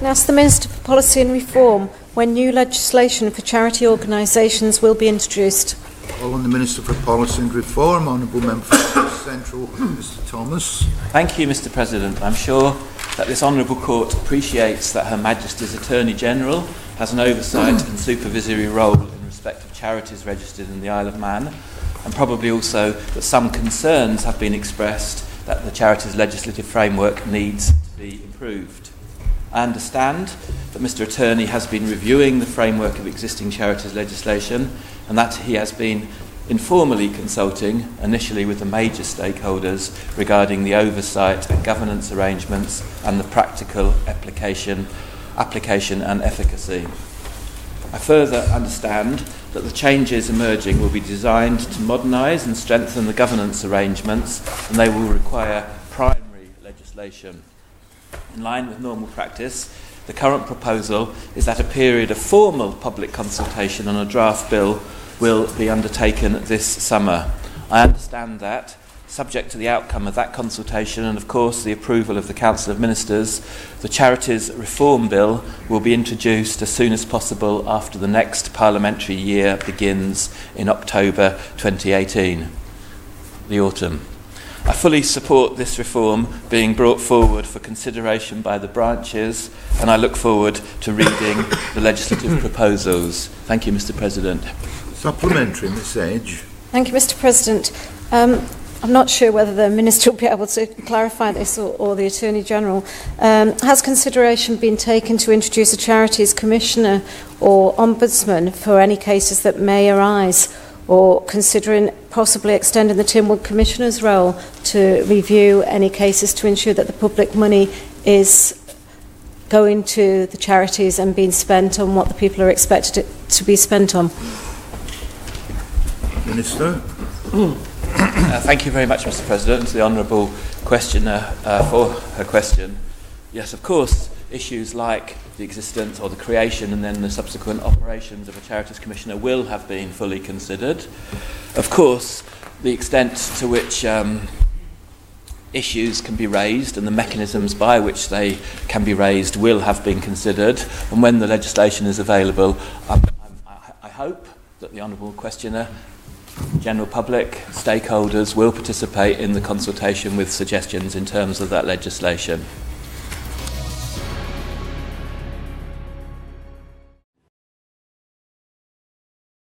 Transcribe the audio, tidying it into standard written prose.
can I ask the Minister for Policy and Reform when new legislation for charity organisations will be introduced? Calling the Minister for Policy and Reform, Honourable Member for Central, Mr Thomas. Thank you, Mr President. I'm sure that this Honourable Court appreciates that Her Majesty's Attorney-General has an oversight and supervisory role in respect of charities registered in the Isle of Man, and probably also that some concerns have been expressed that the charities legislative framework needs to be improved. I understand that Mr Attorney has been reviewing the framework of existing charities legislation and that he has been informally consulting initially with the major stakeholders regarding the oversight and governance arrangements and the practical application and efficacy. I further understand that the changes emerging will be designed to modernise and strengthen the governance arrangements, and they will require primary legislation. In line with normal practice, the current proposal is that a period of formal public consultation on a draft bill will be undertaken this summer. I understand that, subject to the outcome of that consultation and of course the approval of the Council of Ministers, the Charities Reform Bill will be introduced as soon as possible after the next parliamentary year begins in October 2018, the autumn. I fully support this reform being brought forward for consideration by the branches, and I look forward to reading the legislative proposals. Thank you, Mr President. Supplementary, Ms Edge. Thank you, Mr President. I'm not sure whether the Minister will be able to clarify this or the Attorney-General. Has consideration been taken to introduce a Charities Commissioner or Ombudsman for any cases that may arise, or considering possibly extending the Tynwald Commissioner's role to review any cases to ensure that the public money is going to the charities and being spent on what the people are expected it to be spent on? Minister. Thank you very much, Mr President, to the Honourable Questioner for her question. Yes, of course, issues like the existence or the creation and then the subsequent operations of a Charities Commissioner will have been fully considered. Of course, the extent to which issues can be raised and the mechanisms by which they can be raised will have been considered, and when the legislation is available, I hope that the Honourable Questioner, general public, stakeholders will participate in the consultation with suggestions in terms of that legislation.